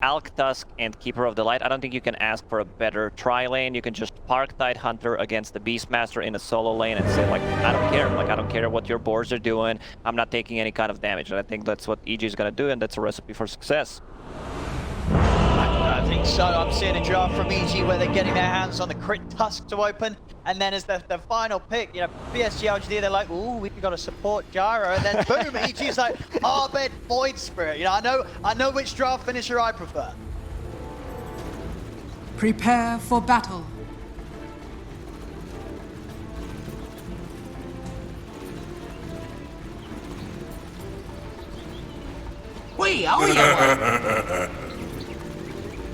Alk, Tusk, and Keeper of the Light. I don't think you can ask for a better tri lane. You can just park Tidehunter against the Beastmaster in a solo lane and say, like, I don't care. Like, I don't care what your boards are doing. I'm not taking any kind of damage. And I think that's what EG is going to do, and that's a recipe for success. I think so. I'm seeing a draft from EG where they're getting their hands on the crit Tusk to open, and then as the final pick, you know, PSG.LGD, they're like, ooh, we've got to support Gyro, and then boom, EG's like, Arbed Void Spirit. You know, I know which draft finisher I prefer. Prepare for battle.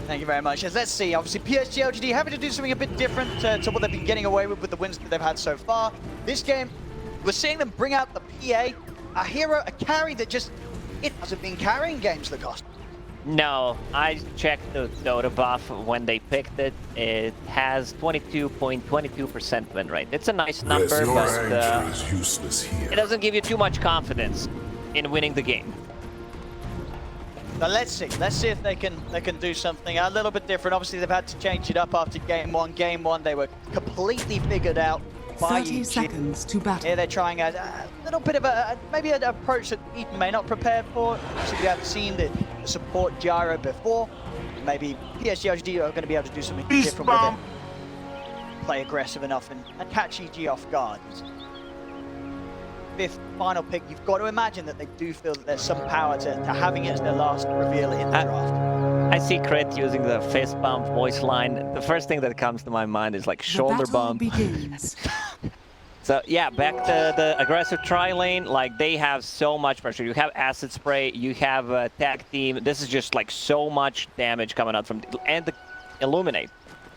Thank you very much. Let's see, obviously PSG.LGD having to do something a bit different to what they've been getting away with the wins that they've had so far. This game, we're seeing them bring out the PA, a hero, a carry that just, it hasn't been carrying games, Lacoste. No, I checked the Dota buff when they picked it. It has 22.22% win rate. It's a nice number, but it doesn't give you too much confidence in winning the game. Now let's see if they can do something a little bit different. Obviously they've had to change it up after game one. Game one they were completely figured out by 30 EG. seconds to battle. Here they're trying a little bit of maybe an approach that Ethan may not prepare for. Obviously we haven't seen the support Gyro before. Maybe PSG.LGD are going to be able to do something different with it. Play aggressive enough and catch EG off guard. Fifth final pick, you've got to imagine that they do feel that there's some power to having it as their last reveal in the draft. I see Crit using the fist bump voice line. The first thing that comes to my mind is like shoulder bump. Begins. So yeah, back to the aggressive tri lane. Like, they have so much pressure. You have acid spray, you have a tag team. This is just like so much damage coming out from and the illuminate.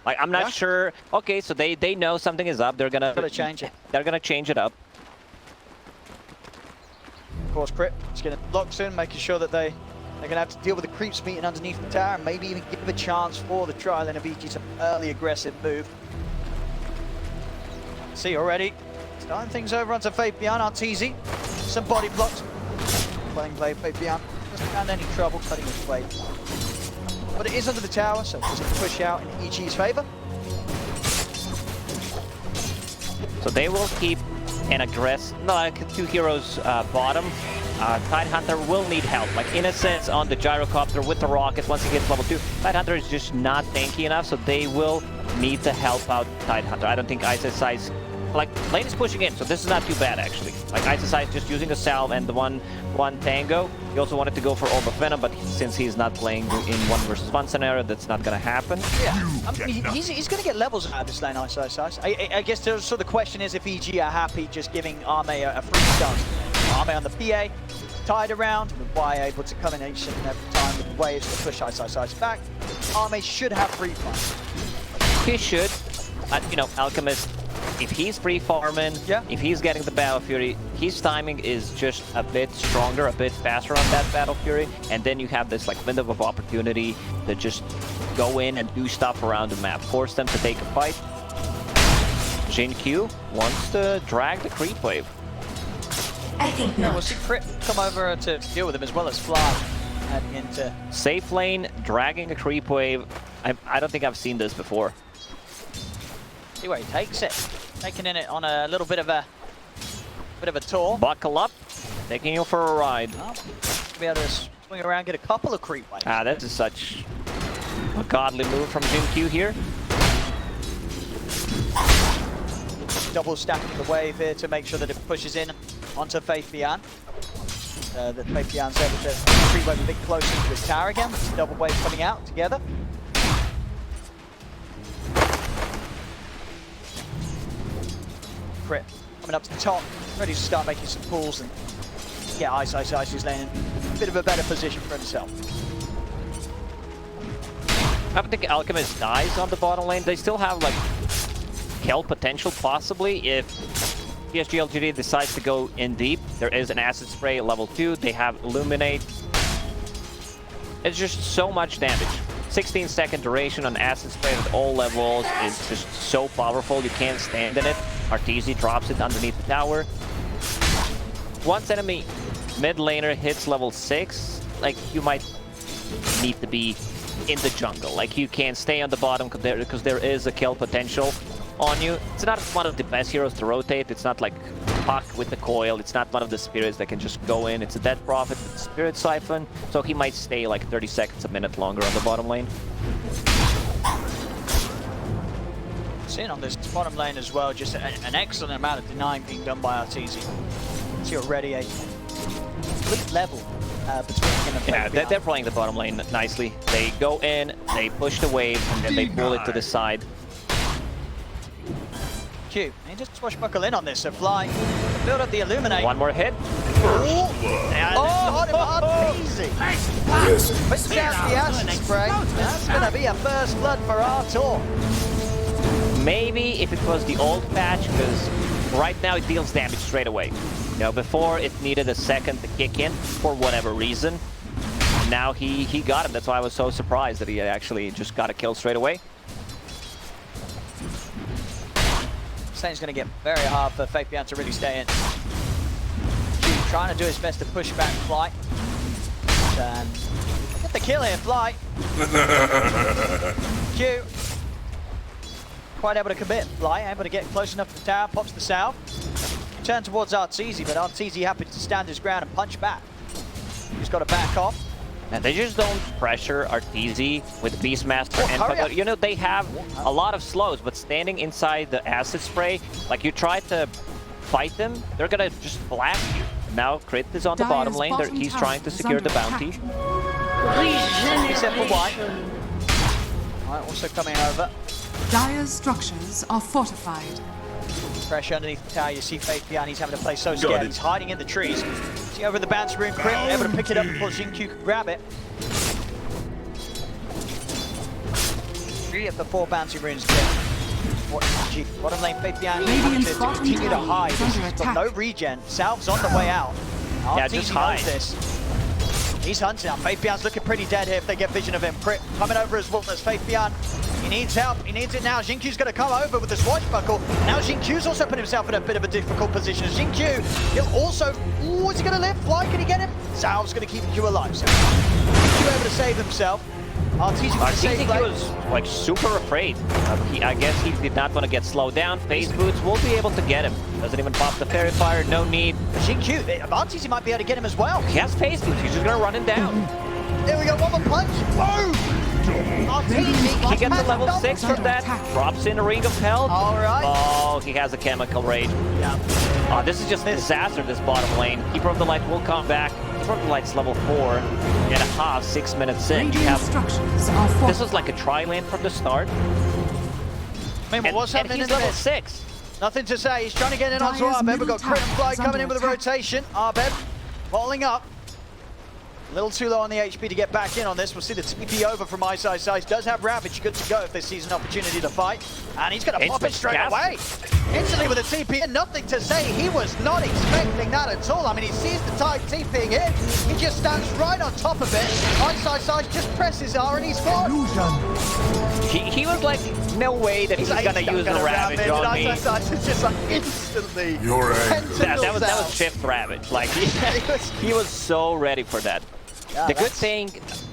Like, I'm not sure. Okay, so they know something is up. They're gonna change it. They're gonna change it up. Of course, Crit is going to lock soon, making sure that they're going to have to deal with the creeps meeting underneath the tower and maybe even give a chance for the trial and EG some early aggressive move. See already, starting things over onto Faith Beyond, Arteezy. Some body blocks. Playing Blade, Faith Beyond doesn't find any trouble cutting his blade. But it is under the tower, so it's going to push out in EG's favor. So they will keep an aggressive, like two heroes bottom. Tidehunter will need help. Like, in a sense, on the gyrocopter with the rocket, once he gets level 2, Tidehunter is just not tanky enough, so they will need to help out Tidehunter. I don't think ISSI's, like, lane is pushing in, so this is not too bad, actually. Like, ISSI is just using a salve and the one tango. He also wanted to go for Orb of Venom, but since he's not playing in 1 versus 1 scenario, that's not gonna happen. Yeah, I mean, he's going to get levels out of this lane, ISSI. I guess so the question is if EG are happy just giving Arme a free start. Arme on the PA, tied around, with Y able to come in each and every time with waves to push ISSI's back. Arme should have free fight. He should. You know, Alchemist, if he's free farming, if he's getting the Battle Fury, his timing is just a bit stronger, a bit faster on that Battle Fury, and then you have this like window of opportunity to just go in and do stuff around the map, force them to take a fight. Jin Q wants to drag the creep wave. I think We'll see Crit come over to deal with him as well as Fly heading into safe lane, dragging a creep wave. I don't think I've seen this before. See where he takes it. Taking it on a little bit of a tour. Buckle up, taking you for a ride. Oh, be able to swing around, get a couple of creep waves. That is such a godly move from Jin Q here. Double stacking the wave here to make sure that it pushes in onto Faith Beyond. That Faith Beyond's able to creep wave a bit closer to his tower again. With the double wave coming out together. Crit coming up to the top, ready to start making some pulls and get Ice is laying in a bit of a better position for himself. I don't think Alchemist dies on the bottom lane. They still have like kill potential possibly if PSG.LGD decides to go in deep. There is an acid spray at level 2. They have illuminate. It's just so much damage. 16-second duration on acid spray at all levels is just so powerful. You can't stand in it. Arteezy drops it underneath the tower. Once enemy mid laner hits level 6, like, you might need to be in the jungle. Like, you can stay on the bottom because there is a kill potential on you. It's not one of the best heroes to rotate. It's not like Puck with the coil. It's not one of the spirits that can just go in. It's a dead prophet with spirit siphon, so he might stay like 30 seconds, a minute longer on the bottom lane. Seeing on this bottom lane as well, just an excellent amount of denying being done by Arteezy. See already a good level between him and Yeah, Fabian. they're playing the bottom lane nicely. They go in, they push the wave, and then they pull it to the side. Q, he just swashbuckle in on this, so Fly, build up the Illuminate. One more hit. And it's not Arteezy. Puts down the acid spray. That's going to be a first blood for Artur. Maybe if it was the old patch, because right now it deals damage straight away. You know, before it needed a second to kick in for whatever reason. Now he got him. That's why I was so surprised that he actually just got a kill straight away. It's going to get very hard for Fabian to really stay in. Q trying to do his best to push back Fly. And get the kill here, Fly. Q. Quite able to commit. Fly able to get close enough to the tower, pops the south. Turn towards Arteezy, but Arteezy happy to stand his ground and punch back. He's got to back off. And they just don't pressure Arteezy with Beastmaster and hurry up. you know, they have a lot of slows, but standing inside the acid spray, like you try to fight them, they're gonna just blast you. Now Crit is on the Dire's bottom lane. bottom He's tower trying to is secure the under bounty. Except for White. White also coming over. Dire's structures are fortified. Pressure underneath the tower. You see Fabian, he's having to play so scared. He's hiding in the trees. See over the bounce room, Crit able to pick it up before Xingqiu can grab it. 3 of the 4 bouncy runes there. Bottom lane, Fabian Radiant's to bottom continue to tower hide. is under He's got attack. no regen. Salve's on the way out. Yeah, just Arteezy hide. knows this. He's hunting now. Fabian's looking pretty dead here if they get vision of him. Crit coming over as well as Fabian. He needs help. He needs it now. Xingqiu's going to come over with the swashbuckle. Now Xingqiu's also put himself in a bit of a difficult position. Xingqiu, he'll also... Ooh, is he going to live? Fly, can he get him? Salve's going to keep Q alive. So Xingqiu able to save himself. Arteezy was like super afraid. I guess he did not want to get slowed down. Phase boots will be able to get him. Doesn't even pop the fairy fire. No need. Xingqiu, Arteezy might be able to get him as well. He has phase boots. He's just gonna run him down. There we go. One more punch. Boom! Arteezy He gets a level 6 from that. Drops in a ring of health. All right. Oh, he has a chemical rage. Yeah. Oh, this is just a disaster, this bottom lane. Keeper of the Light will come back. Keeper of the Light's level 4.5, 6 minutes in. You Radiant have, structures are fortified. this was like a tri-lane from the start. I mean, what's happening he's in the level mid? 6. Nothing to say. He's trying to get in onto Dire's Arbeb. We've got middle Crit and Fly tower is coming in under with a attack. rotation. Arbeb bottling up. A little too low on the HP to get back in on this. We'll see the TP over from Ice. Does have Ravage good to go if they sees an opportunity to fight. And he's going to pop it straight Instant away. Instantly with a TP and nothing to say. He was not expecting that at all. I mean, he sees the Tide TPing in. He just stands right on top of it. Ice just presses R and he's gone. He was like, no way that he's gonna use the Ravage on me. Ice is just like instantly. You're angry. That was shift Ravage. Like, he was so ready for that. Yeah, the good thing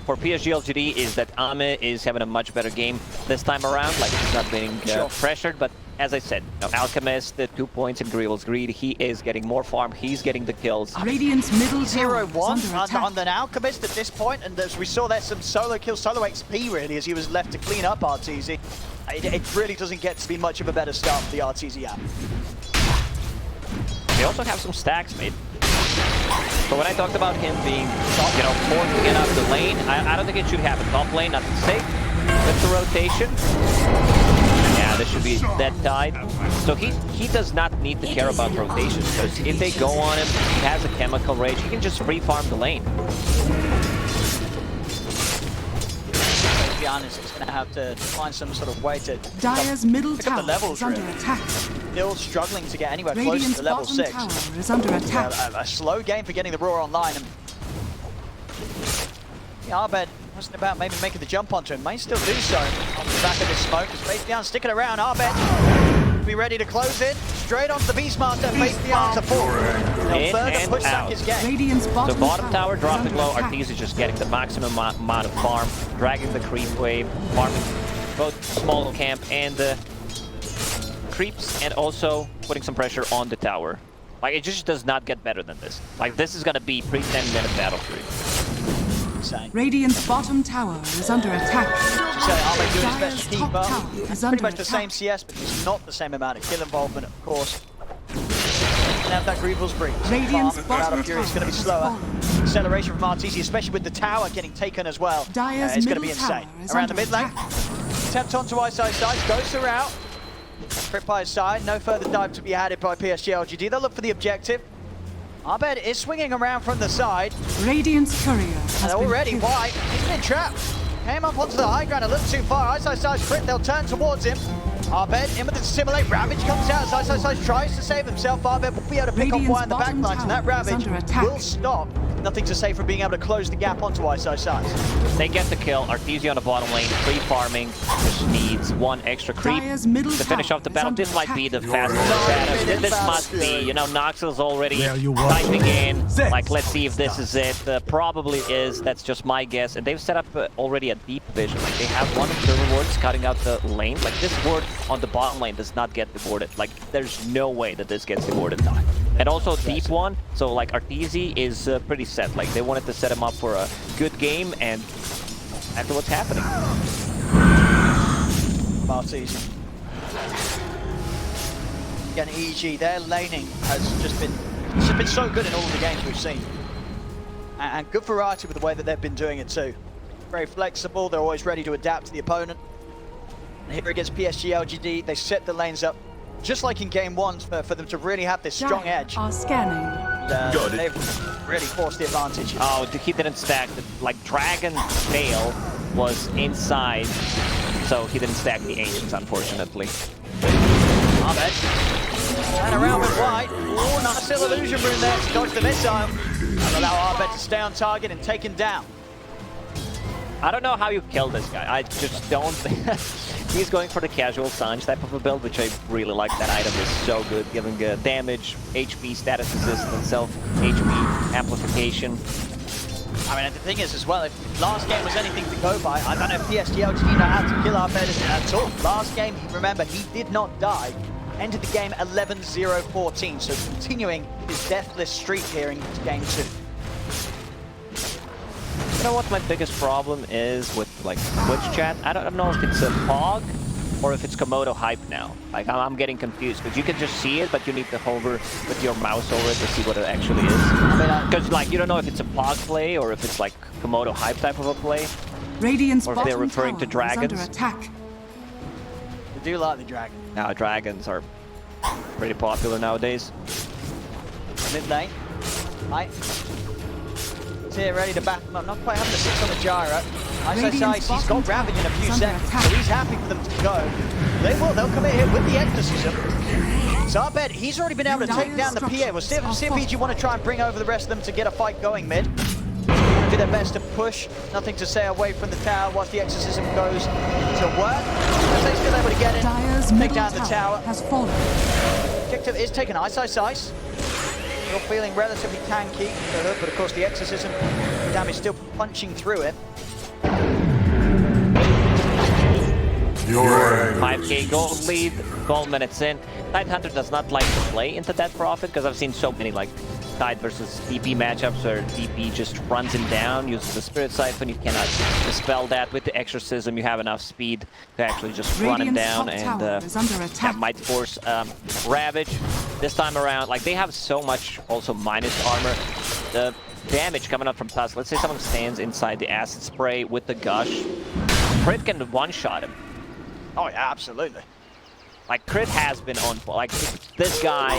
for PSG.LGD is that Ame is having a much better game this time around. Like, he's not being pressured, but as I said, you know, Alchemist, the 2 points in Greevil's Greed, he is getting more farm, he's getting the kills. Radiant's middle tower is 0-1 under attack. on the Alchemist at this point, and as we saw there some solo kills, solo XP really, as he was left to clean up Arteezy. It really doesn't get to be much of a better start for the Arteezy app. They also have some stacks made. But when I talked about him being, you know, forced to get out of the lane, I don't think it should happen. Top lane, nothing safe. With the rotation. Yeah, this should be dead Tide. So he does not need to care about rotations, because if they go on him, he has a chemical rage, he can just free farm the lane. To be honest, he's going to have to find some sort of way to Dire's middle pick up the tower levels is under really. attack. Still struggling to get anywhere close to Radiant's the level bottom 6. tower is under attack. A slow game for getting the Roar online. And yeah, Arbed wasn't about maybe making the jump onto him. May still do so on the back of this smoke. As Fabian sticking around. Arbed be ready to close in. straight onto the Beastmaster and face the answer for. They'll In further and push back out. his game. Radiant's So bottom, bottom tower is dropping under low, attack. Arteezy is just getting the maximum amount of farm, dragging the creep wave, farming both small camp and the creeps, and also putting some pressure on the tower. Like, it just does not get better than this. Like, this is gonna be pre-10-minute battle streak. Insane. Radiant's bottom tower is under attack. So are they doing his best Dire's to keep top up? tower is Pretty under much the same attack. CS, but just not the same amount of kill involvement, of course. And have that Grievel's Breeze. Radiant's Farm, bottom Battle Fury is going to be tower slower. has fallen. Acceleration from Arteezy, especially with the tower getting taken as well. Dire's It's going to be middle insane. tower is Around the under mid lane. attack. Attempt onto side, goes the route. Crit by his side, no further dive to be added by PSG.LGD. They'll look for the objective. Abed is swinging around from the side. Radiant's courier has And been already killed. White, he's been trapped. Came up onto the high ground a little too far. Side crit, they'll turn towards him. Abed in with the Simulate. Ravage comes out. Side tries to save himself. Abed will be able to pick Radiant's off White in the bottom backlines, and that tower is Ravage under attack. will stop. Nothing to say from being able to close the gap onto side. They get the kill. Arteezy on the bottom lane, free farming, just needs one extra creep Dire's middle to finish tower off the is battle. under This might be the attack. fastest status. minute This must fast. be, you know, Noxel's already There you watch typing it. in. Six. Like, let's see if this is it. Probably is. That's just my guess. And they've set up already a deep vision. Like, they have one observer ward cutting out the lane. Like, this ward on the bottom lane does not get rewarded. Like, there's no way that this gets rewarded. And also deep one. So, like, Arteezy is pretty set. Like, they wanted to set him up for a good game, and after what's happening. Arteezy. Again, EG, their laning has just been so good in all of the games we've seen. And good variety with the way that they've been doing it too. Very flexible, they're always ready to adapt to the opponent. And here against PSG.LGD, they set the lanes up just like in game one for them to really have this strong Dire edge. are scanning. And, they've really forced the advantage. Oh, he didn't stack. Like, Dragon's tail was inside, so he didn't stack the Ancients, unfortunately. Ahmed. And around with White. Oh, nice little illusion room there to dodge the missile. And allow Ahmed to stay on target and take him down. I don't know how you kill this guy. I just don't. He's going for the casual Sanj type of a build, which I really like. That item is so good, giving damage, HP, status resistance, self-HP amplification. I mean, the thing is as well, if last game was anything to go by, I don't know if PSG.LGD know how to kill Ahmed at all. Last game, remember, he did not die. Ended the game 11-0-14, so continuing his deathless streak here in game 2. You know what my biggest problem is with, like, Twitch chat? I don't know if it's a POG or if it's Komodo hype now. Like, I'm getting confused, because you can just see it, but you need to hover with your mouse over it to see what it actually is. Because, like, you don't know if it's a POG play or if it's, like, Komodo hype type of a play. Radiant's Or if bottom they're referring to tower is under dragons. attack. I do like the dragon. Now, dragons are pretty popular nowadays. Mid lane. Right. He's here ready to back him up. Not quite having the 6 on the gyro. Radiant's He's got bottom Ravage in a tower few is under seconds, attack. so he's happy for them to go. They will. They'll come in here with the exorcism. So I bet he's already been able to take down the PA. We'll see if PG want to try and bring over the rest of them to get a fight going mid. Do their best to push. Nothing to say away from the tower whilst the exorcism goes to work. As they still able to get in, Dire's take middle down the tower. has fallen. Objective is taken ice. Still feeling relatively tanky, but of course the exorcism damage still punching through it. 5k gold lead, 12 minutes in. Tidehunter does not like to play into that profit, because I've seen so many, like, Tide versus DP matchups where DP just runs him down, uses the Spirit Siphon. You cannot dispel that with the Exorcism. You have enough speed to actually just run him Radiant's down, top and tower is under that attack. might force Ravage. This time around, like, they have so much also minus armor. The damage coming up from Tusk. Let's say someone stands inside the Acid Spray with the Gush. Crit can one-shot him. Oh yeah, absolutely. Like, Crit has been on, like, this guy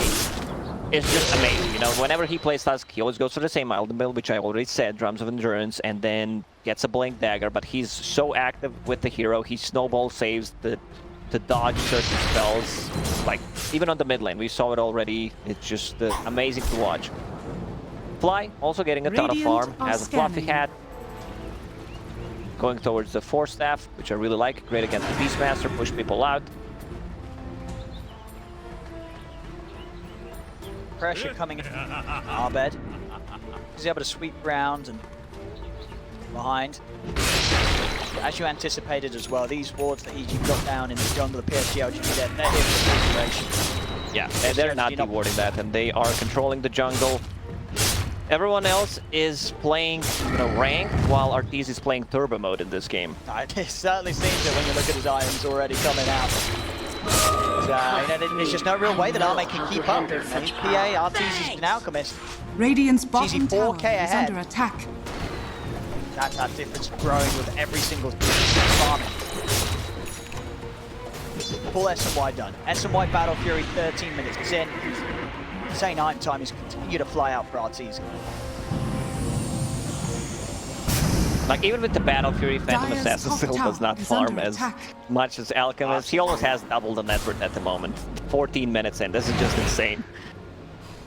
is just amazing, you know. Whenever he plays Tusk, he always goes for the same Elden build, which I already said, Drums of Endurance, and then gets a Blink Dagger, but he's so active with the hero. He snowball saves to dodge certain spells, like, even on the mid lane. We saw it already. It's just amazing to watch. Fly, also getting a ton of farm, has a fluffy hat. Going towards the Force Staff, which I really like. Great against the Beastmaster, push people out. pressure coming in. Arbed. He's able to sweep round and behind. As you anticipated as well, these wards that EG got down in the jungle of PSG.LGD, they're here for the duration. Yeah, and they're not rewarding that, and they are controlling the jungle. Everyone else is playing, ranked, while Arteezy is playing turbo mode in this game. It certainly seems it when you look at his items already coming out. There's just no real way that Arme can keep up. And he's PA, Arteezy's an Alchemist. Radiant's bottom tower 4K is ahead. under attack. That difference growing with every single farming. Full S&Y done. S&Y Battle Fury 13 minutes in. Insane item time is continue to fly out for Arteezy. Like, even with the Battle Fury, Phantom Dire's Assassin top still does tower not is farm under as attack. much as Alchemist. He almost has double the net worth at the moment. 14 minutes in. This is just insane.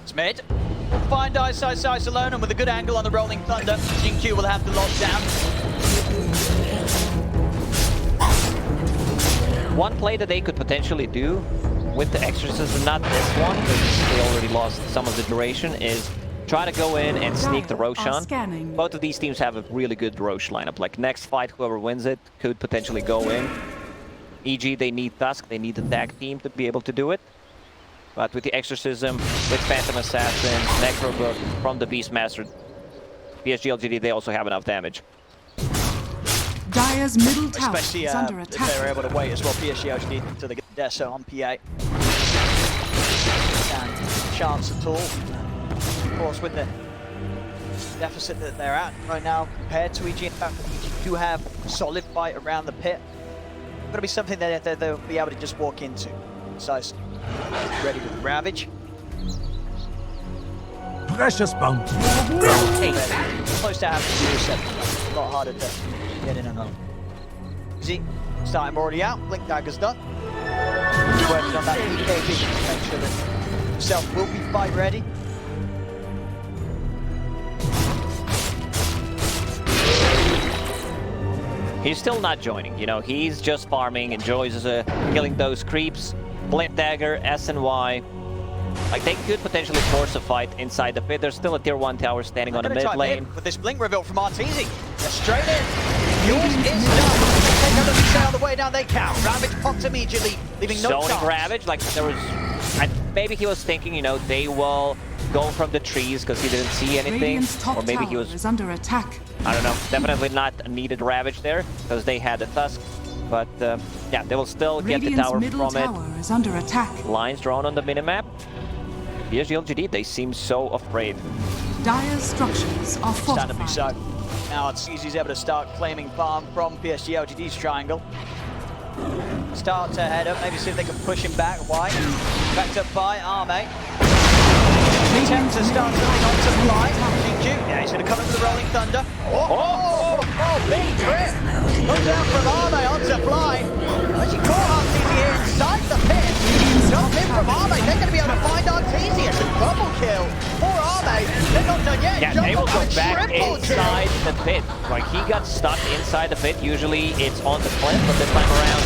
It's mid. Fine dice alone, and with a good angle on the Rolling Thunder, Jinq will have to lock down. One play that they could potentially do with the Exorcism, not this one, because they already lost some of the duration, is try to go in and sneak the Roshan. Scanning. Both of these teams have a really good Rosh lineup. Like, next fight, whoever wins it could potentially go in. E.g., they need Tusk, they need the tag team to be able to do it. But with the Exorcism, with Phantom Assassin, Necrobook from the Beastmaster, PSG.LGD, they also have enough damage. Dire's middle tower Especially is under if attack. they were able to wait as well, PSG.LGD, until they get the Deso on PA. And chance at all. Of course, with the deficit that they're at right now compared to EG, in fact, EG do have a solid fight around the pit. It's going to be something that they'll be able to just walk into. So, ready with Ravage. Precious bounty. Close to having to do seven. A lot harder to get in and home. Z, starting already out. Blink Dagger's done. Working on that EKB to make sure that himself will be fight ready. He's still not joining, he's just farming, enjoys killing those creeps. Blink Dagger, S&Y. Like, they could potentially force a fight inside the pit. There's still a tier 1 tower standing on the mid lane. With this blink reveal from Arteezy. They're straight in. Yours is done. Take another sail the way down they count. Ravage popped immediately, leaving no chance. Ravage, like, there was... maybe he was thinking, they will go from the trees because he didn't see anything. Radiant's top Or maybe he tower was... is under attack. I don't know. Definitely not a needed Ravage there because they had the Tusk. But, yeah, they will still get the tower middle from tower is under attack. Lines drawn on the minimap. PSG.LGD, they seem so afraid. Dire's structures are Understandably fortified. so. Now Arteezy's able to start claiming farm from PSG.LGD's triangle. Start to head up, maybe see if they can push him back. Why? Backed up by Arme. Attempt to start building onto Fly. Jinq, yeah, he's going to come in with the Rolling Thunder. Big trip! Comes down from Arme onto Fly. Actually caught Arteezy here inside the pit. Jump in from Arme. They're going to be able to find Arteezy. It's a double kill for Arme. They're not done yet. Yeah, they will go back inside the pit. Like, he got stuck inside the pit. Usually it's on the plinth, but this time around,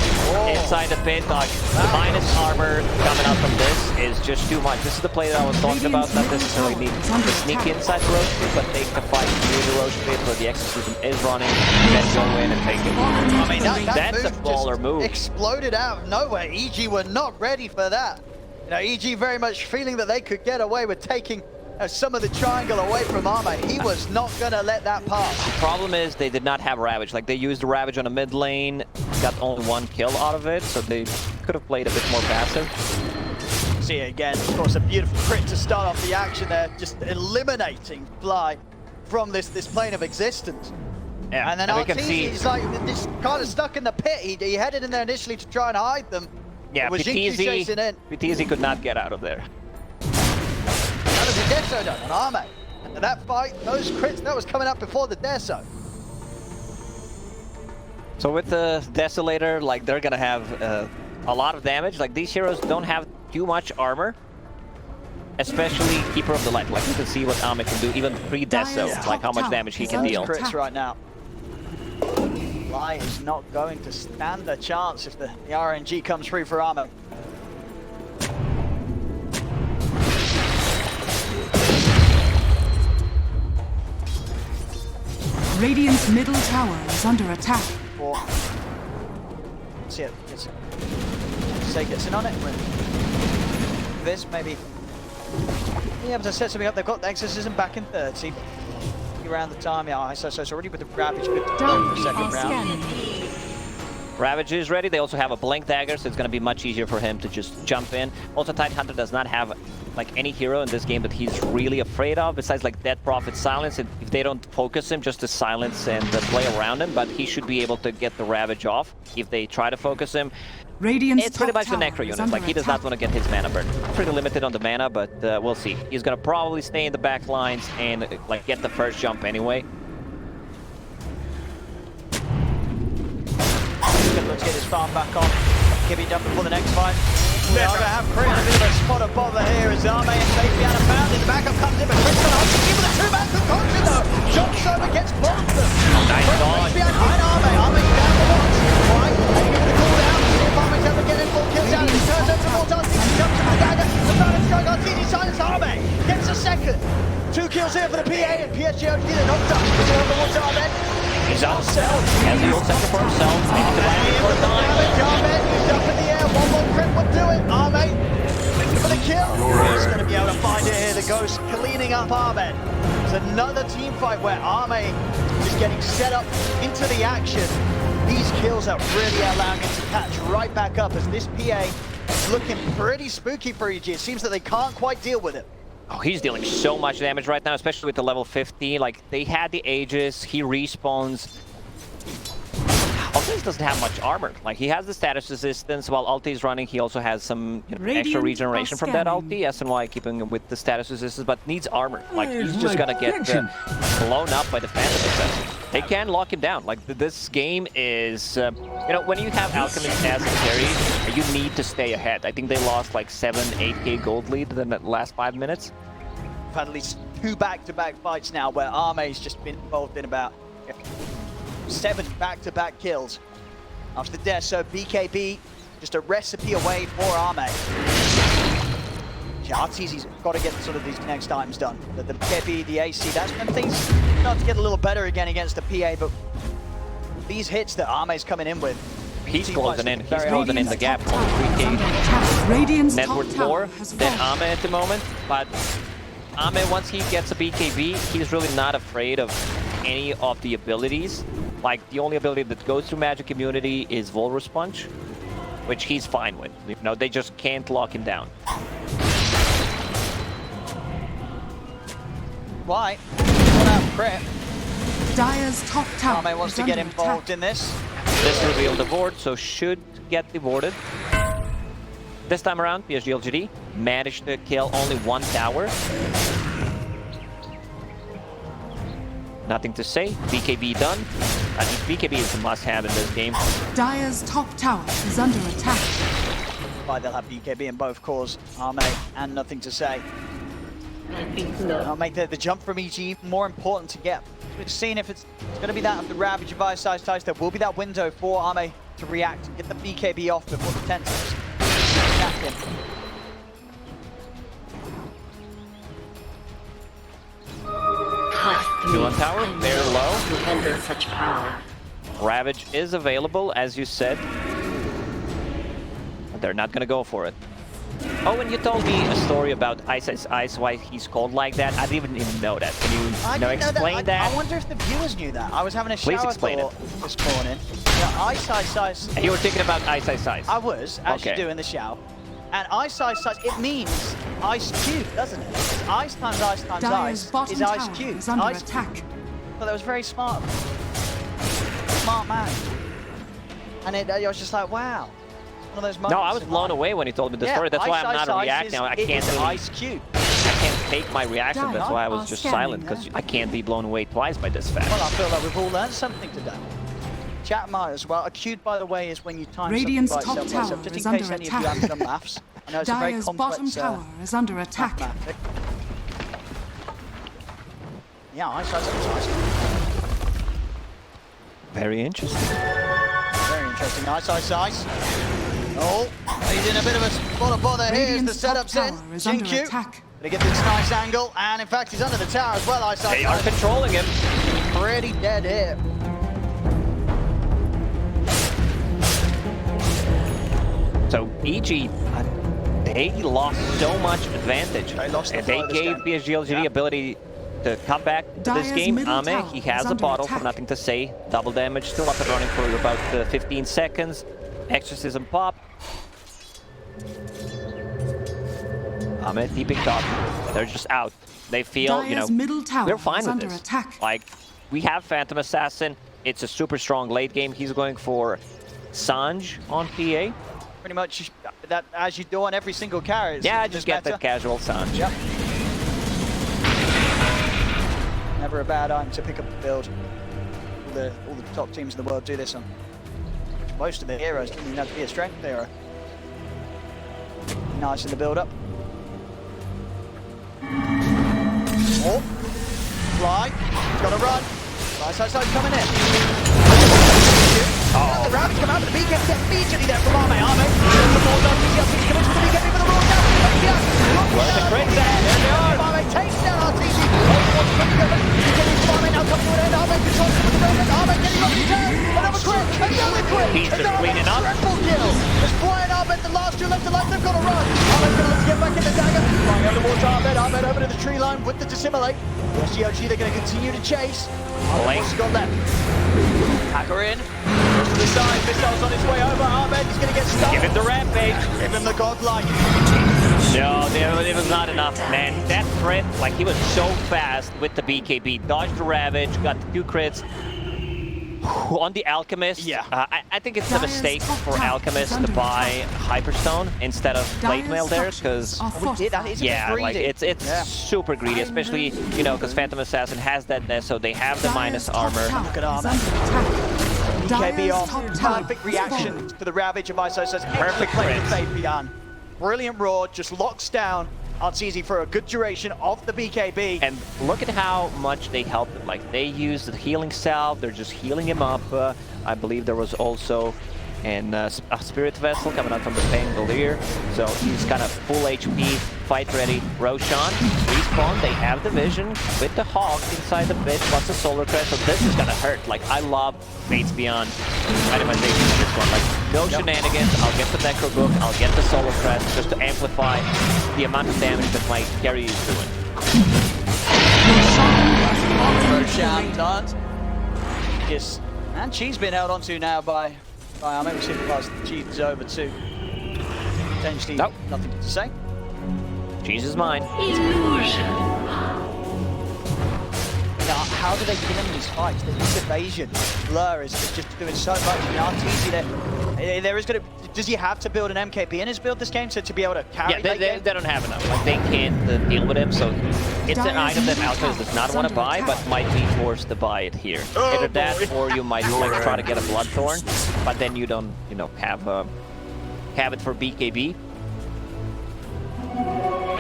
inside the pit, like, the minus armor coming out from this is just too much. This is the play that I was talking about. Not necessarily need to sneak inside the Roche pit, but take the fight through the Roche pit where the Exorcism is running, then go in and take it. I mean, that that's a baller move. Exploded out of nowhere. EG were not ready for that. EG very much feeling that they could get away with taking some of the triangle away from Arme. He was not going to let that pass. The problem is they did not have Ravage. Like, they used Ravage on the mid lane, got only 1 kill out of it, so they could have played a bit more passive. See again, of course, a beautiful crit to start off the action there, just eliminating Fly from this plane of existence. Yeah, and then Arteezy is like just kind of stuck in the pit. He headed in there initially to try and hide them. Yeah, PTZ could not get out of there. That was a Deso done on Arme. And that fight, those crits, that was coming up before the Deso. So with the Desolator, like, they're gonna have a lot of damage. Like, these heroes don't have too much armor, especially Keeper of the Light. Like, you can see what Arme can do, even pre-Deso, like how much damage he can deal. Crits right now. Fly is not going to stand a chance if the RNG comes through for Arme. Radiant's middle tower is under attack. Or see it. Say gets in on it. This maybe. Yeah, but I set something up. They've got the exorcism back in 30. Around the time, yeah, so it's already with the Ravage good to go for the second round. Ravage is ready. They also have a Blink Dagger, so it's going to be much easier for him to just jump in. Also, Tidehunter does not have like any hero in this game that he's really afraid of, besides like Dead Prophet Silence. If they don't focus him, just to silence and play around him, but he should be able to get the Ravage off if they try to focus him. Radiant's It's pretty top much the tower Necro is unit. under Like, he does attack. not want to get his mana burn. Pretty limited on the mana, but we'll see. He's going to probably stay in the back lines and like get the first jump anyway. Let's get his farm back on. Gibby done before the next fight. We are going to have Crit a bit of a spot of bother here as Arme and safety out of bounds. The backup comes in, but Crit's going to hold the with a two-man concoction though. Jumps over, gets both of them. Nice dodge. Behind Arme. Arme's down the watch. Right, and give it a cool down. See if Arme's able to get in full kills out. He turns over towards Artini, jumps to the dagger. The balance strike, Artini silence Arme. Gets a second. 2 kills here for the PA and PSG.LGD. They're knocked up. He's over towards Arme. He's out. Has the ult sector for himself. Maybe the Ravage for a time. He's up in the air. One more crit would do it. Ahmed for the kill. He's going to be able to find it here. The Ghost cleaning up Ahmed. It's another team fight where Ahmed is getting set up into the action. These kills are really allowing him to catch right back up as this PA is looking pretty spooky for EG. It seems that they can't quite deal with it. Oh, he's dealing so much damage right now, especially with the level 50. Like, they had the Aegis, he respawns. Altis doesn't have much armor. Like, he has the status resistance while Ulti is running. He also has some extra regeneration from that Ulti. SNY keeping him with the status resistance, but needs armor. Like, he's just gonna get blown up by the Phantom Assassin. They can lock him down. Like, this game is, you know, when you have Alchemist as a carry, you need to stay ahead. I think they lost like 7-8k gold lead in the last 5 minutes. We've had at least 2 back-to-back fights now where Arme's just been involved in about 7 back-to-back kills. After the death, so BKB, just a recipe away for Arme. Yeah, Arteezy's got to get sort of these next items done. The BKB, the AC, that's when things start to get a little better again against the PA, but these hits that Arme's coming in with, He's closing in. He's closing in the gap. Radiant's Net top worth tower more has than fallen. Ame at the moment, but Ame, once he gets a BKB, he's really not afraid of any of the abilities. Like, the only ability that goes through Magic Immunity is Vulrus Punch, which he's fine with. You know, they just can't lock him down. Why? What out crit? Dire's top tower Arme wants is to get under involved attack. in this. This revealed the ward, so should get rewarded. This time around, PSG.LGD managed to kill only 1 tower. Nothing to say. BKB done. I think BKB is a must-have in this game. Dire's top tower is under attack. Why they'll have BKB in both cores. Arme and nothing to say. I'll make the jump from EG more important to get. We've seen if it's going to be that of the Ravage of Ice Tice, there will be that window for Arme to react and get the BKB off before the tentacles attack him. Two on tower, very low. Under such power. Ravage is available, as you said. But they're not gonna go for it. Oh, and you told me a story about Ice, why he's called like that. I didn't even know that. Can you, explain that? I wonder if the viewers knew that. I was having a Please shower explain thought this morning. Yeah, Ice. And you were thinking about Ice. I was actually Okay. doing the shower. And Ice, it means ice cube, doesn't it? It's ice times ice times Dire's ice bottom is ice tower cube. is under Ice attack. Well, that was very smart. Smart man. And I was just like, wow. One of those moments. No, I was in blown life. away when he told me the Yeah, story. That's why I'm Ice, not Ice reacting. I is can't really, ice cube. I can't take my reaction. That's why I was just Scanning silent, because there. I can't be blown away twice by this fact. Well, I feel like we've all learned something today. Chat might as well. A cube, by the way, is when you time Radiant's something by top itself. tower Just is in case under any of you attack. haven't done maths. I know it's a very Dire's bottom complex tower is under attack. mathematic. Yeah, ice. Very interesting. Very interesting. Ice. Oh, he's in a bit of a spot of bother here as the Radiant's top setup's in. tower is under Jinkyu. attack. Gonna get this nice angle, and in fact, he's under the tower as well, Ice. They are controlling him. pretty dead here. So EG, they lost so much advantage. They lost the and flow they of this gave game. PSG.LGD Yeah. ability to come back to this Dire's game. middle Ame, tower he has is a under bottle for attack. nothing to say. Double damage, still up and running for about 15 seconds. Exorcism pop. Ame deeping top. They're just out. They feel, Dire's middle tower we're fine is with under this. attack. Like, we have Phantom Assassin. It's a super strong late game. He's going for Sanj on PA. Pretty much that as you do on every single carry. Yeah, just get that casual Sanj. Yep. Never a bad item to pick up the build. All the top teams in the world do this on. Most of the heroes don't even have to be a strength hero. Nice in the build up. Oh, fly. He's gotta run. Nice coming in. Oh. The Ravage come out, but the BK immediately there from Arme. Arme. The ball down. BKB commits to the BKB for the raw down. Where's the crit there? There they are. Arme takes down RTC. BKB from Arme now coming to an end. Arme controls with the moment. Arme getting over the turn. Another crit. Another crit. He's just cleaning up. Triple kill. It's flying Arme. The last two left alive. They've got to run. Arme's going to get back in the dagger. Flying over towards Arme. Arme over to the tree line with the dissimilate. PSG, they're going to continue to chase. What's he got left? Hacker in. To the side, missiles on his way over. Ahmed, he's going to get stuck. Give him the rampage. Give him the godlike. No, it was not enough, man. That crit, like, he was so fast with the BKB. Dodged the Ravage, got the 2 crits. On the Alchemist, Yeah. I think it's a Dire's mistake top for tower Alchemist is to under buy attack. Hyperstone instead of Plate Mail there, because We did that. It's a bit yeah, like greedy. it's Yeah. super greedy, especially because Phantom Assassin has that, so they have the minus armor. Look at Is Arme. under attack. BKB Dire's off. top tower Perfect is reaction falling. to the Ravage of Iso says Perfect play crit. Fabian. Brilliant roar, just locks down Arteezy for a good duration of the BKB. And look at how much they helped him. Like, they used the healing salve, they're just healing him up. I believe there was also a Spirit Vessel coming out from the Pangolier. So he's kind of full HP, fight ready. Roshan, respawn, they have the vision with the Hawk inside the pit, plus the Solar Crest, so this is gonna hurt. Like, I love Fates Beyond itemization in this one. Like, no shenanigans, I'll get the Necro Book, I'll get the Solar Crest, just to amplify the amount of damage that my carry is doing. Roshan done. Yes. And she's been held onto now by Arme. We'll see if the pass Cheese is over too. Potentially nothing to say. Cheese is mine. Now, how do they kill him in these fights? This evasion, Blur is just doing so much. And RTZ there is going to. Does he have to build an MKB in his build this game to be able to carry? Yeah, they don't have enough. Like, they can't deal with him, so it's an item that Alchemist does not want to buy, but might be forced to buy it here. Either that, or you might like try to get a Bloodthorn, but then you don't, have it for BKB.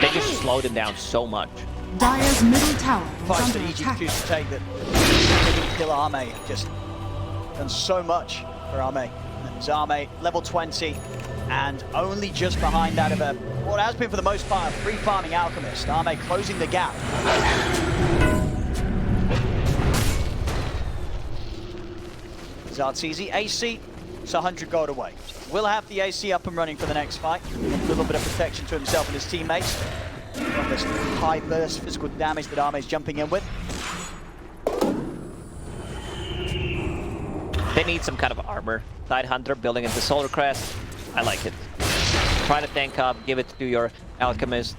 They just slowed him down so much. Dire's middle tower is Fights under that EG attack. choose to take that they didn't kill Arme. Just done so much for Arme. It's Arme level 20, and only just behind that of what has been for the most part a free farming Alchemist. Arme closing the gap. Zartezi AC, it's 100 gold away. Will have the AC up and running for the next fight. A little bit of protection to himself and his teammates from this high burst physical damage that Arme is jumping in with. They need some kind of armor. Tidehunter building into Solar Crest. I like it. Try to tank up, give it to your Alchemist.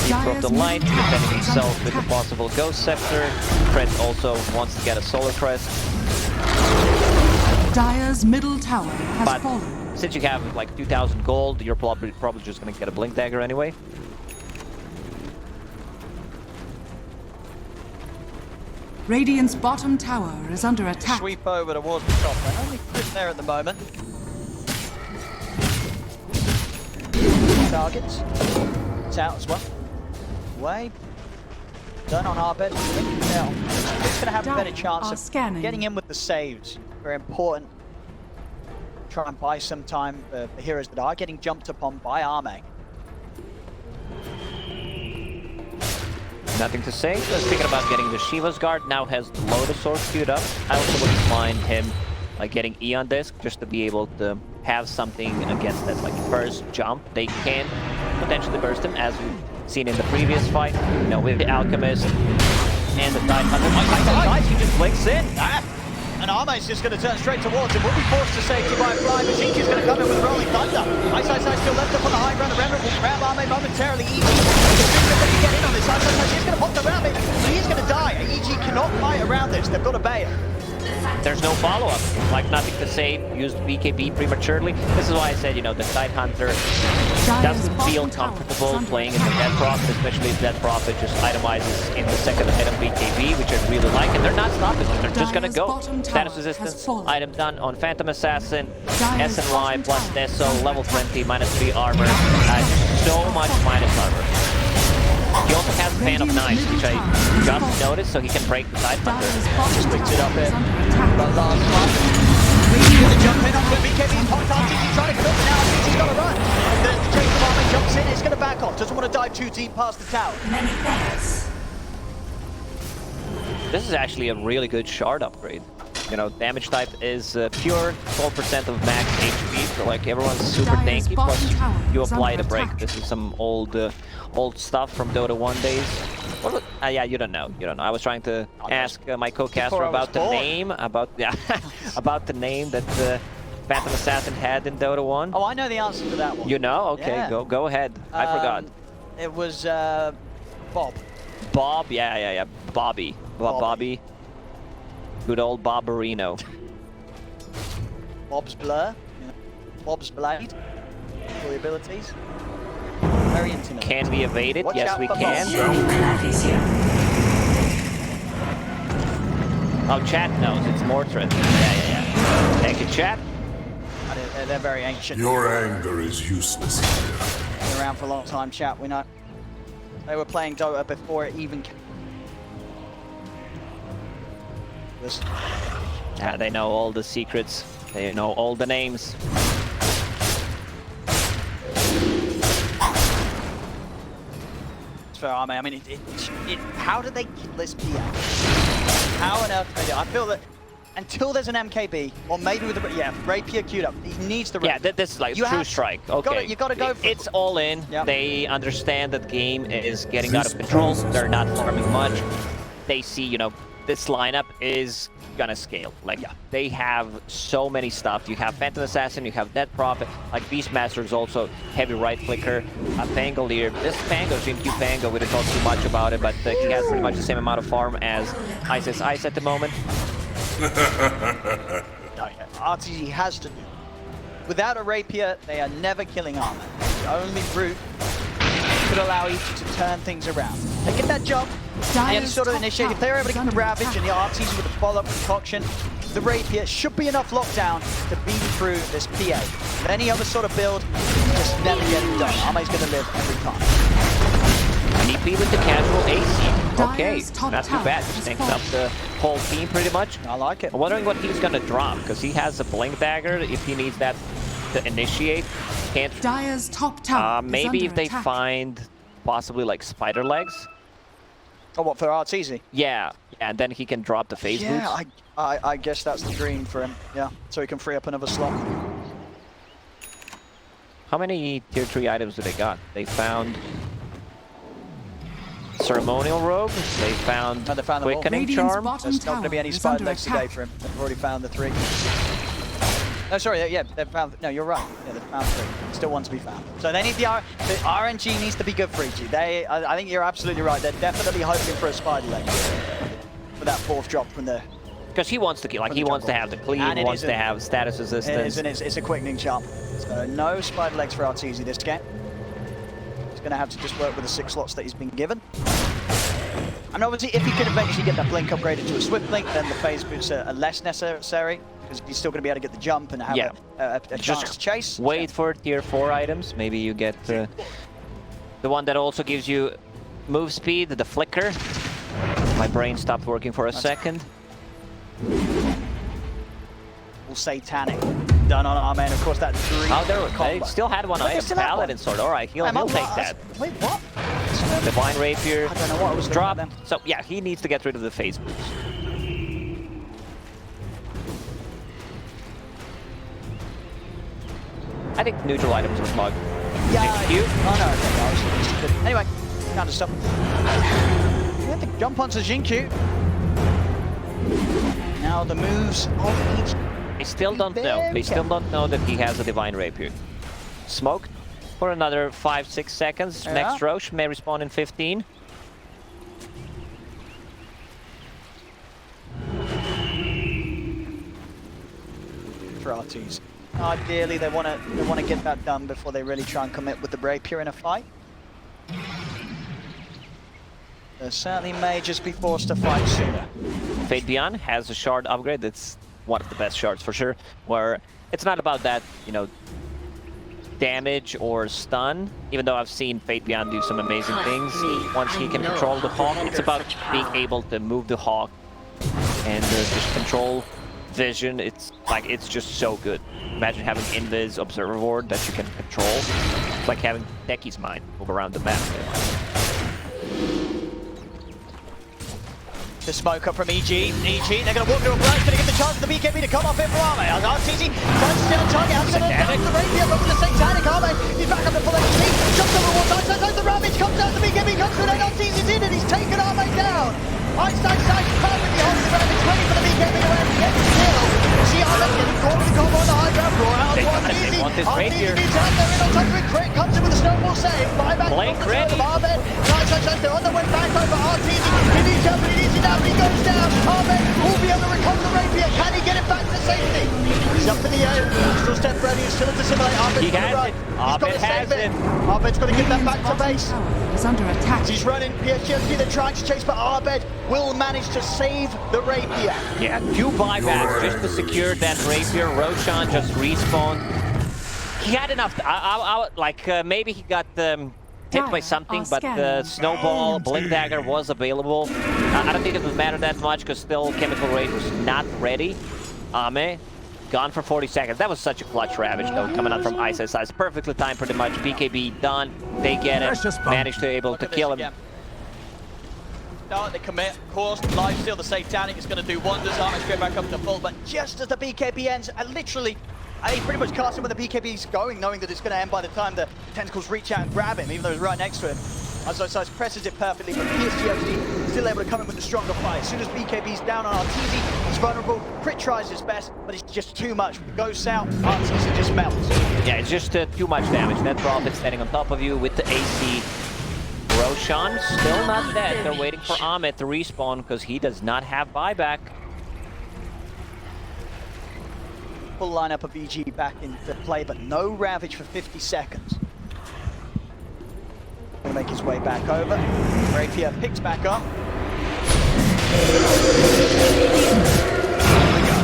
Deep from the light, defending himself with a possible Ghost Scepter. Fred also wants to get a Solar Crest. Dire's middle tower has fallen. Since you have like 2,000 gold, you're probably just gonna get a Blink Dagger anyway. Radiant's bottom tower is under attack. Sweep over towards the top. They're only sitting there at the moment. Targets. It's out as well. Way. Done on our bed. It's going to have a better chance of getting in with the saves. Very important. Try and buy some time for the heroes that are getting jumped upon by Arme. Nothing to say. Just thinking about getting the Shiva's Guard. Now has Lotus Sword queued up. I also wouldn't mind him like getting Eon Disc just to be able to have something against that like first jump. They can potentially burst him, as we've seen in the previous fight. You know, with the Alchemist and the Tidehunter. He just flicks in. And Arme's just going to turn straight towards him. Will be forced to safety by a fly, but Zinki's going to come in with Rolling Thunder. Ice still left up on the high ground. The Remnant will grab Arme momentarily. EG going to get in on this. Ice is going to pop the Remnant. He's going to die. EG cannot fight around this. They've got to bail. There's no follow-up. Like, nothing to say. Used BKB prematurely. This is why I said, you know, the Tidehunter doesn't feel comfortable playing in the Death Prophet, especially if Death Prophet just itemizes in the second item BKB, which I really like. And they're not stopping it. They're just gonna go. Status resistance item done on Phantom Assassin, SNY plus Deso, level 20, -3 armor. So much minus armor. He also has Fan of Knives, which I just noticed, so he can break the Tidehunter. Just picked it up in. But last one. He's going to jump in onto the BKB. Popped off. He's trying to cut it now. He's got to run. The Drake Department jumps in. He's going to back off. Doesn't want to dive too deep past the tower. This is actually a really good shard upgrade. You know, damage type is pure, 12% of max HP, so like everyone's super tanky, plus you apply the break. This is some old stuff from Dota 1 days. Well, yeah, you don't know. I was trying to ask my co-caster about the name, about the name that Phantom Assassin had in Dota 1. Oh, I know the answer to that one. You know? Okay, yeah. go ahead. I forgot. It was Bob. Bob, yeah. Bobby. Good old Barbarino. Bob's Blur. You know, Bob's Blade. All the abilities. Very intimate. Can we evade it? Yes, we can. Oh, chat knows. It's Mortran. Yeah. Thank you, chat. They're very ancient. Your anger is useless here. Been around for a long time, chat. We know. They were playing Dota before it even came. Yeah, they know all the secrets. They know all the names. It's fair, I mean, how did they kill this PA? How on earth did they do it? I feel that until there's an MKB, or maybe with the Rapier queued up, he needs the Yeah, this is like true strike. Okay, you gotta go for it. It's all in. Yep. They understand that game is getting out of control. They're not farming much. They see, you know, this lineup is gonna scale. Like, they have so many stuff. You have Phantom Assassin, you have Death Prophet, like Beastmaster is also heavy right clicker. Pangolier. This Pango, GMQ Pango, we didn't talk too much about it, but he has pretty much the same amount of farm as Ice at the moment. RTG has to do. Without a Rapier, they are never killing armor. The only route could allow each to turn things around. They get that jump, and sort of initiate. If they're able to get the Ravage and the RTG with the follow-up concoction, the Rapier should be enough lockdown to beat through this PA. But any other sort of build, just never get it done. Arme's going to live every time. DP with the casual AC. Okay, not too bad. Just tanks up the whole team pretty much. I like it. I'm wondering what he's going to drop, because he has a Blink Dagger if he needs that to initiate. Can't. Dire's top tower maybe if they attack. find possibly like Spider Legs. Oh, what, for RTZ? Yeah, and then he can drop the phase boots. Yeah, I guess that's the dream for him. Yeah, so he can free up another slot. How many tier 3 items do they got? They found Ceremonial Robe, they found Quickening Charm. There's not going to be any Spider Legs today for him. They've already found the 3. No, sorry, yeah, they've found, no, you're right. Yeah, they've found 3. Still one to be found. So they need the RNG needs to be good for EG. I think you're absolutely right. They're definitely hoping for a Spider Leg for that 4th drop from the... Because he wants to, like, he wants to have the cleave, he wants to have status resistance. It's a Quickening Charm. So no Spider Legs for RTZ this game. He's going to have to just work with the 6 slots that he's been given. And obviously, if he can eventually get that Blink upgraded to a Swift Blink, then the phase boots are less necessary, because he's still going to be able to get the jump and have a chance to chase. Wait for tier 4 items. Maybe you get the one that also gives you move speed, the Flicker. My brain stopped working for a second. All Satanic. Done on Arme, and of course that dream. Oh, they still had one item, Paladin Sword. Alright, he'll take that. Wait, what? Divine Rapier. I don't know what I was drop. looking at then. So yeah, he needs to get rid of the phase boost. I think neutral items are smug. Yeah. Cute. Oh no, okay, I was good. Anyway, kind of stuff. We have to jump onto Jinkyu. Now the moves of each. They still don't know. They still don't know that he has a Divine Rapier. Smoked for another 5-6 seconds. Yeah. Next Roche may respawn in 15. For RTs. Ideally, they want to get that done before they really try and commit with the Rapier in a fight. They certainly may just be forced to fight sooner. Fate Beyond has a shard upgrade. That's one of the best shards for sure. Where it's not about that, you know, damage or stun. Even though I've seen Fate Beyond do some amazing things once he can control the Hawk. It's about being able to move the Hawk and just control vision. It's like, it's just so good. Imagine having Invis Observer Ward that you can control. It's like having Techie's Mind move around the map. The smoke up from EG. They're going to walk to a break. Going to get the chance for the BKB to come off here for Arme. RTZ tries to steal a target. Has to down the Rapier, but with the Satanic Arme. He's back up to full HP. Jumps over one side. The Ravage comes down. The BKB comes through. Then RTZ's in and he's taken Arme down. Einstein sights perfectly holding the Ravage. Waiting for the BKB to end. Get the kill. See Arme getting caught with the combo on the high ground floor. Out to RTZ. RTZ needs to have their in on top of it. Crit comes in with a snowball save. Buyback from the side of Arme. They're on the way back over RTZ. He needs help, he needs it now. He goes down. Ahmed will be able to recover the Rapier. Can he get it back to safety? He's up in the air. Still step ready. He's still to simulate. Ahmed's He has it. Ahmed has it. Ahmed's got to get that back to base. Tower is under attack. He's running. PSG.LGD, they're trying to chase, but Ahmed will manage to save the Rapier. Yeah, 2 buybacks just to secure that Rapier. Roshan just respawned. He had enough. Maybe he got hit by something, but the Snowball, Blink Dagger was available. I don't think it would matter that much because still Chemical Rage was not ready. Ame, gone for 40 seconds. That was such a clutch Ravage though, coming out from Ice Size. Perfectly timed pretty much. BKB done. They get it. Managed to able to kill him. No, they commit, of course, lifesteal, the Satanic is going to do wonders. Armor straight back up to full, but just as the BKB ends, literally, he pretty much cast him where the BKB's going, knowing that it's going to end by the time the tentacles reach out and grab him, even though he's right next to him. Size presses it perfectly, but PSG.LGD still able to come in with the stronger fight. As soon as BKB's down on RTZ, he's vulnerable. Crit tries his best, but it's just too much. When it goes south, RTZ just melts. Yeah, it's just too much damage. That Prophet standing on top of you with the AC. Roshan still not dead. They're waiting for Ahmed to respawn because he does not have buyback. Full lineup of EG back into play, but no Ravage for 50 seconds. Gonna make his way back over. Rapier picks back up. Here we go.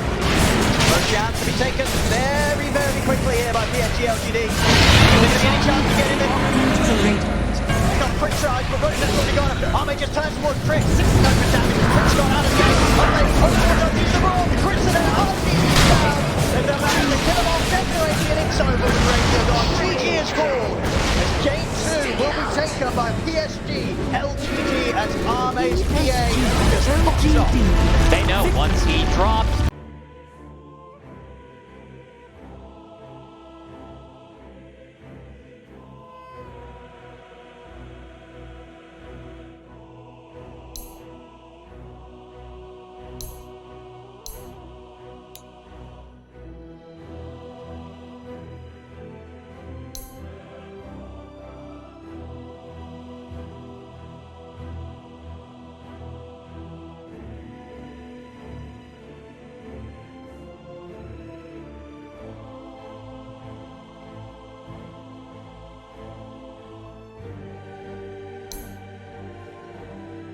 No chance to be taken very, very quickly here by PSG.LGD. Is there gonna be any chance to get in there? He's got Crit tries, but Roshan's already gone. Ahmed just turns towards Crit. No for damage. Crit's gone out of the game. Ahmed, doesn't use the ball. Crit's in there. RTZ's down. They've done managed to kill him off. Decorating and it's over with Rapier gone. GG is called. As game 2 will be taken by PSG.LGD as Arme's PA just pops off. They know once he drops,